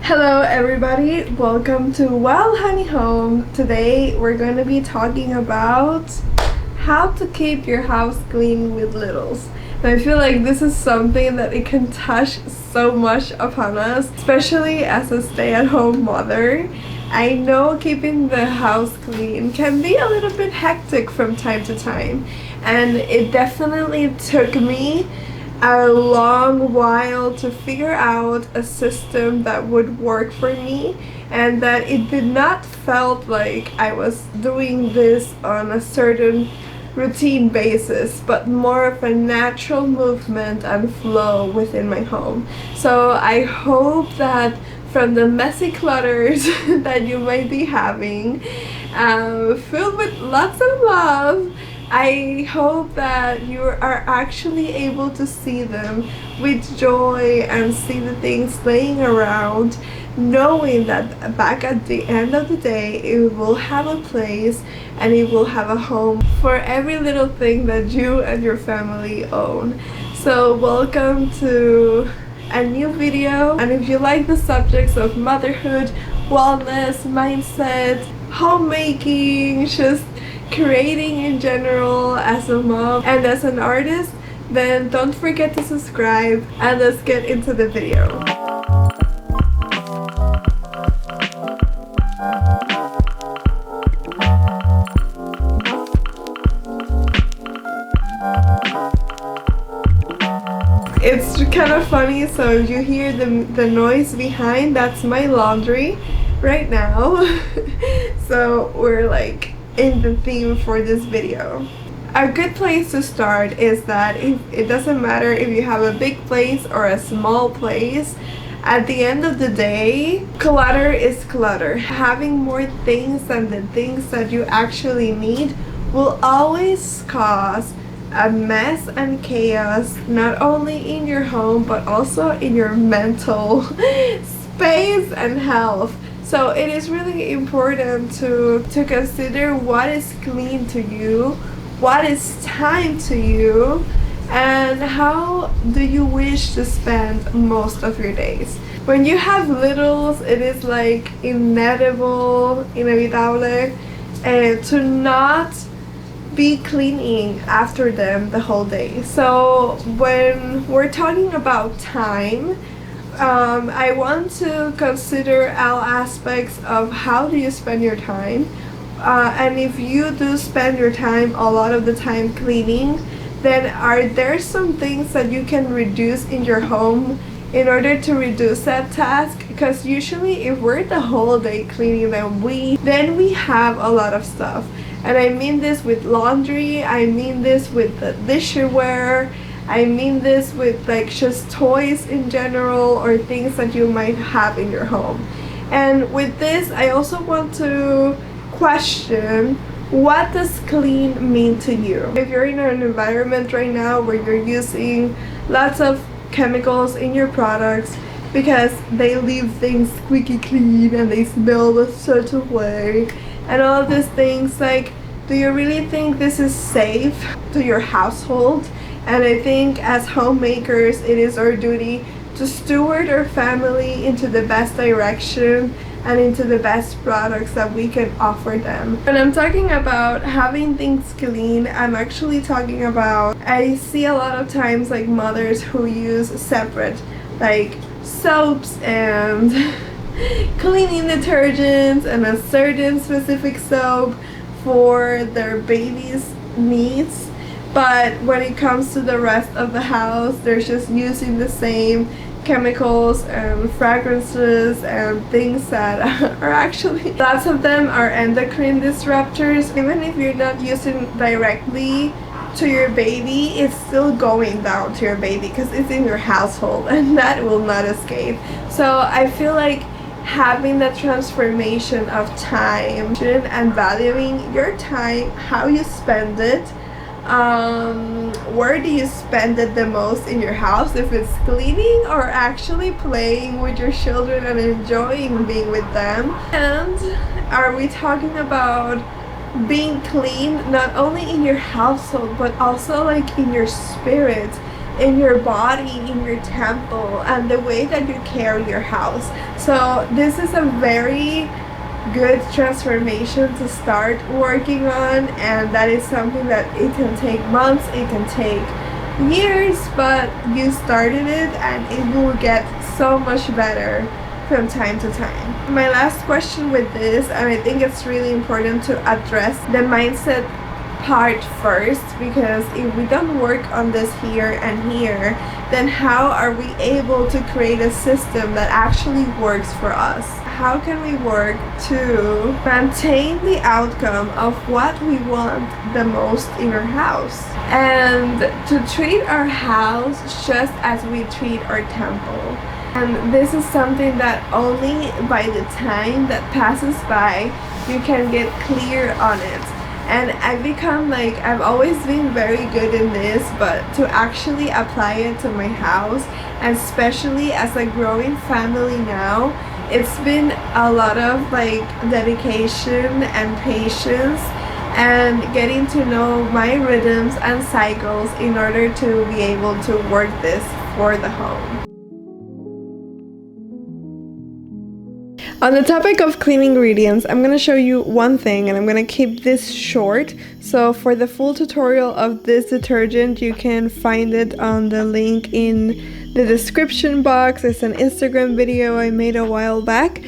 Hello everybody, welcome to Well Honey Home. Today we're going to be talking about how to keep your house clean with littles. And I feel like this is something that it can touch so much upon us, especially as a stay-at-home mother. I know keeping the house clean can be a little bit hectic from time to time, and it definitely took me a long while to figure out a system that would work for me, and that it did not felt like I was doing this on a certain routine basis, but more of a natural movement and flow within my home. So I hope that from the messy clutters that you might be having, filled with lots of love, I hope that you are actually able to see them with joy and see the things laying around, knowing that back at the end of the day it will have a place and it will have a home for every little thing that you and your family own. So welcome to a new video, and if you like the subjects of motherhood, wellness, mindset, homemaking, just creating in general as a mom and as an artist, then don't forget to subscribe, and let's get into the video. It's kind of funny, so if you hear the noise behind, that's my laundry right now. So we're like in the theme for this video. A good place to start is that it doesn't matter if you have a big place or a small place. At the end of the day, clutter is clutter. Having more things than the things that you actually need will always cause a mess and chaos, not only in your home but also in your mental space and health. So it is really important to consider what is clean to you, what is time to you, and how do you wish to spend most of your days. When you have littles, it is like inevitable to not be cleaning after them the whole day. So when we're talking about time, I want to consider all aspects of how do you spend your time, and if you do spend your time a lot of the time cleaning, then are there some things that you can reduce in your home in order to reduce that task? Because usually if we're the whole day cleaning, then we have a lot of stuff. And I mean this with laundry, I mean this with the dishware, I mean this with like just toys in general or things that you might have in your home. And with this, I also want to question, what does clean mean to you? If you're in an environment right now where you're using lots of chemicals in your products because they leave things squeaky clean and they smell a certain way and all of these things, like, do you really think this is safe to your household? And I think as homemakers, it is our duty to steward our family into the best direction and into the best products that we can offer them. When I'm talking about having things clean, I'm actually talking about, I see a lot of times like mothers who use separate like soaps and cleaning detergents and a certain specific soap for their baby's needs. But when it comes to the rest of the house, they're just using the same chemicals and fragrances and things that are actually, lots of them are endocrine disruptors. Even if you're not using directly to your baby, it's still going down to your baby because it's in your household and that will not escape. So I feel like having that transformation of time and valuing your time, how you spend it, where do you spend it the most in your house, if it's cleaning or actually playing with your children and enjoying being with them. And are we talking about being clean not only in your household but also like in your spirit, in your body, in your temple, and the way that you carry your house. So this is a very good transformation to start working on, and that is something that it can take months, it can take years, but you started it and it will get so much better from time to time. My last question with this, and I think it's really important to address the mindset part first, because if we don't work on this here and here, then how are we able to create a system that actually works for us? How can we work to maintain the outcome of what we want the most in our house, and to treat our house just as we treat our temple? And this is something that only by the time that passes by you can get clear on it. And I've always been very good in this, but to actually apply it to my house, and especially as a growing family now, it's been a lot of dedication and patience and getting to know my rhythms and cycles in order to be able to work this for the home. On the topic of clean ingredients, I'm going to show you one thing, and I'm going to keep this short. So for the full tutorial of this detergent, you can find it on the link in the description box. It's an Instagram video I made a while back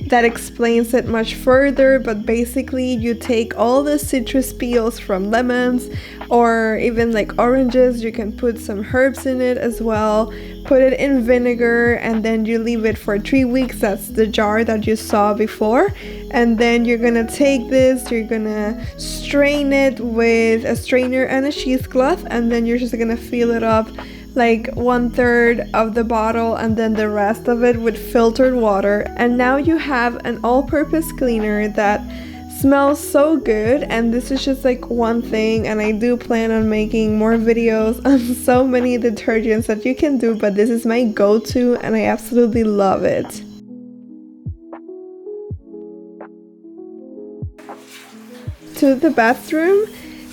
that explains it much further, but basically you take all the citrus peels from lemons or even oranges, you can put some herbs in it as well, put it in vinegar, and then you leave it for 3 weeks. That's the jar that you saw before. And then you're gonna take this, you're gonna strain it with a strainer and a cheesecloth, and then you're just gonna fill it up 1/3 of the bottle and then the rest of it with filtered water. And now you have an all-purpose cleaner that smells so good. And this is just one thing, and I do plan on making more videos on so many detergents that you can do, but this is my go-to and I absolutely love it. To the bathroom,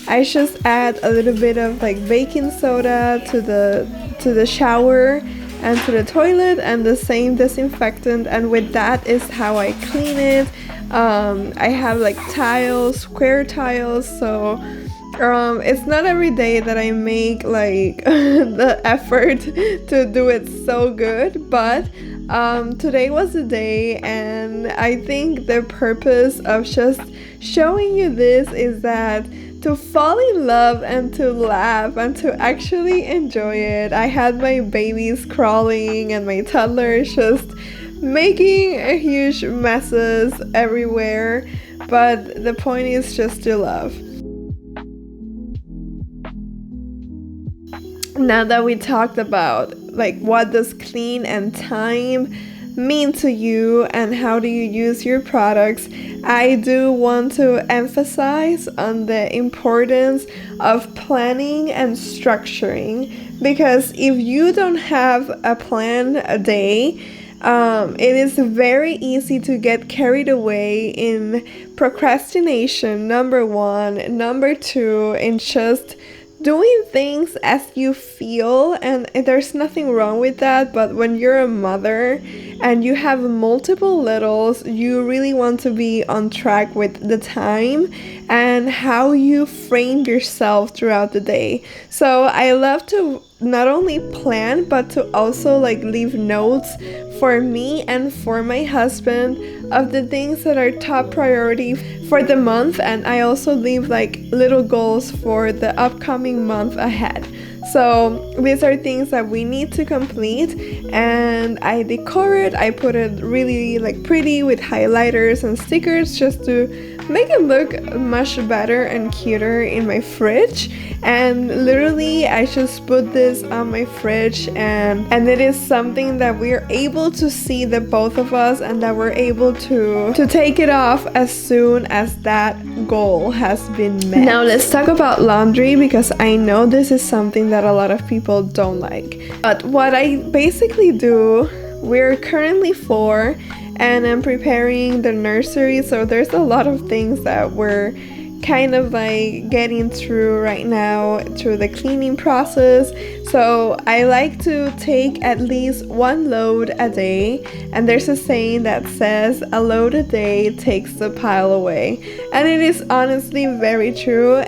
I just add a little bit of baking soda to the shower and to the toilet, and the same disinfectant, and with that is how I clean it. I have tiles, square tiles, so it's not every day that I make the effort to do it so good, but today was the day, and I think the purpose of just showing you this is that to fall in love and to laugh and to actually enjoy it. I had my babies crawling and my toddlers just making a huge messes everywhere, but the point is just to love. Now that we talked about what does clean and time mean to you and how do you use your products, I do want to emphasize on the importance of planning and structuring, because if you don't have a plan a day, it is very easy to get carried away in procrastination, number one, number two, in just doing things as you feel, and there's nothing wrong with that, but when you're a mother and you have multiple littles, you really want to be on track with the time and how you frame yourself throughout the day. So I love to not only plan, but to also leave notes for me and for my husband of the things that are top priority for the month, and I also leave little goals for the upcoming month ahead. So these are things that we need to complete, and I decor it. I put it really pretty with highlighters and stickers just to make it look much better and cuter in my fridge. And literally I just put this on my fridge, and it is something that we're able to see, the both of us, and that we're able to take it off as soon as that goal has been met. Now let's talk about laundry, because I know this is something that a lot of people don't like. But what I basically do, we're currently 4 and I'm preparing the nursery, so there's a lot of things that we're kind of like getting through right now through the cleaning process. So I like to take at least one load a day, and there's a saying that says a load a day takes the pile away, and it is honestly very true.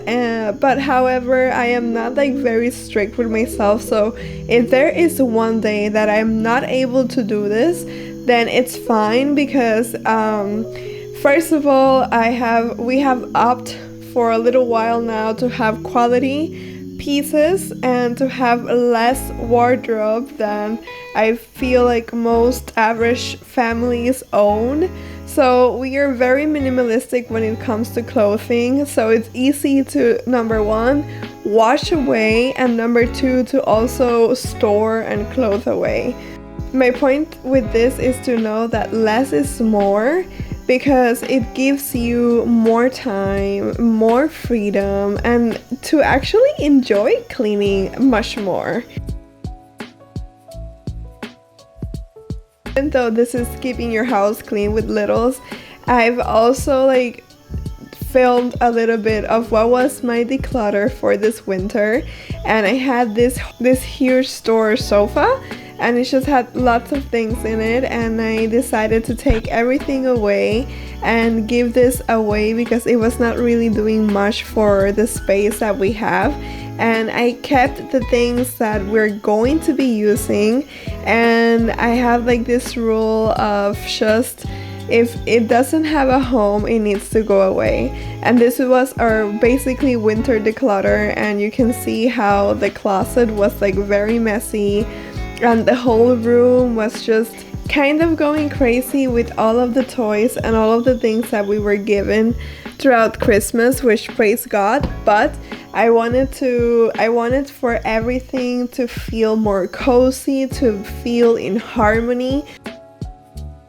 But however, I am not like very strict with myself, so if there is one day that I'm not able to do this, then it's fine, because first of all, we have opted for a little while now to have quality pieces and to have less wardrobe than I feel like most average families own. So we are very minimalistic when it comes to clothing. So it's easy to, number one, wash away, and number two, to also store and clothe away. My point with this is to know that less is more, because it gives you more time, more freedom, and to actually enjoy cleaning much more. Even though this is keeping your house clean with littles, I've also like filmed a little bit of what was my declutter for this winter, and I had this huge storage sofa, and it just had lots of things in it, and I decided to take everything away and give this away because it was not really doing much for the space that we have. And I kept the things that we're going to be using, and I have like this rule of just, if it doesn't have a home, it needs to go away. And this was our basically winter declutter, and you can see how the closet was like very messy, and the whole room was just kind of going crazy with all of the toys and all of the things that we were given throughout Christmas, which praise God. But I wanted for everything to feel more cozy, to feel in harmony.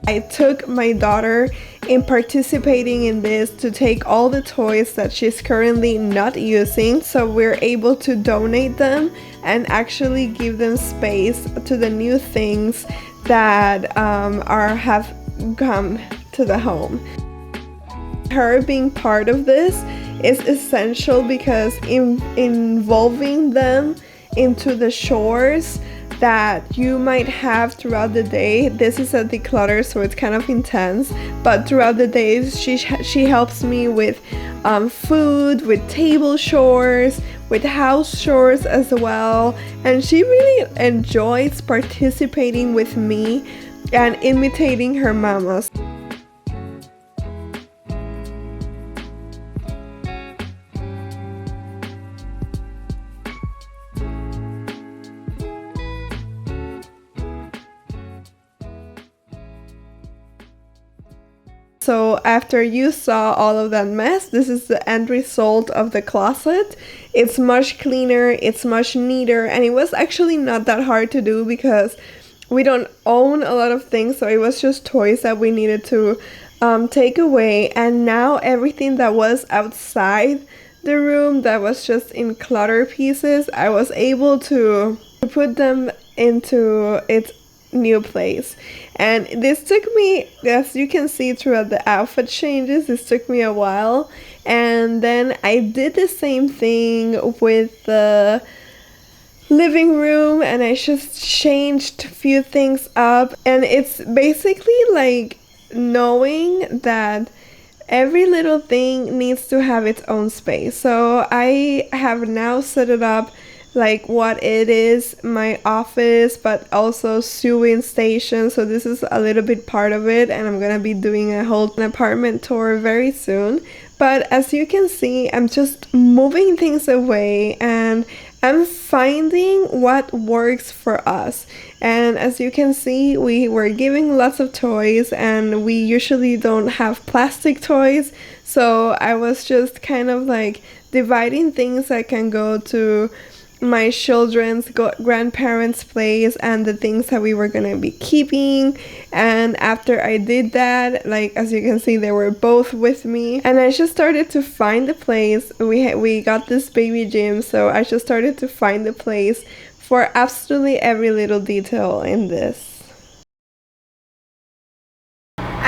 I took my daughter in participating in this to take all the toys that she's currently not using, so we're able to donate them and actually give them space to the new things that have come to the home. Her being part of this is essential, because involving them into the chores that you might have throughout the day. This is a declutter, so it's kind of intense, but throughout the days she helps me with food, with table chores, with house chores as well, and she really enjoys participating with me and imitating her mamas. So after you saw all of that mess, this is the end result of the closet. It's much cleaner, it's much neater, and it was actually not that hard to do because we don't own a lot of things, so it was just toys that we needed to take away. And now everything that was outside the room that was just in clutter pieces, I was able to put them into its new place. And this took me, as you can see throughout the outfit changes, this took me a while. And then I did the same thing with the living room, and I just changed a few things up. And it's basically like knowing that every little thing needs to have its own space. So I have now set it up like what it is, my office, but also sewing station. So this is a little bit part of it, and I'm gonna be doing a whole apartment tour very soon. But as you can see, I'm just moving things away, and I'm finding what works for us. And as you can see, we were giving lots of toys, and we usually don't have plastic toys, so I was just kind of like dividing things that can go to my children's grandparents' place and the things that we were gonna be keeping. And after I did that, like as you can see, they were both with me, and I just started to find the place. We got this baby gym, so I just started to find the place for absolutely every little detail in this.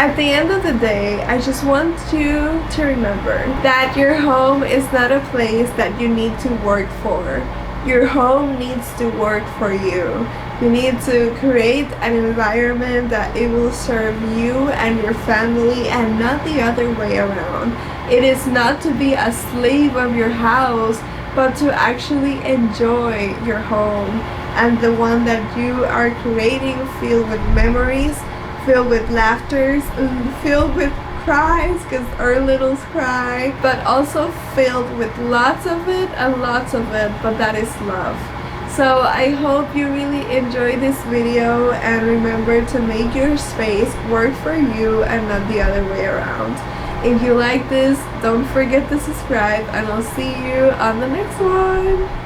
At the end of the day, I just want you to remember that your home is not a place that you need to work for. Your home needs to work for you. You need to create an environment that it will serve you and your family and not the other way around. It is not to be a slave of your house, but to actually enjoy your home and the one that you are creating, filled with memories, filled with laughters, filled with cries, because our littles cry, but also filled with lots of it and lots of it, but that is love. So I hope you really enjoy this video, and remember to make your space work for you and not the other way around. If you like this, don't forget to subscribe, and I'll see you on the next one.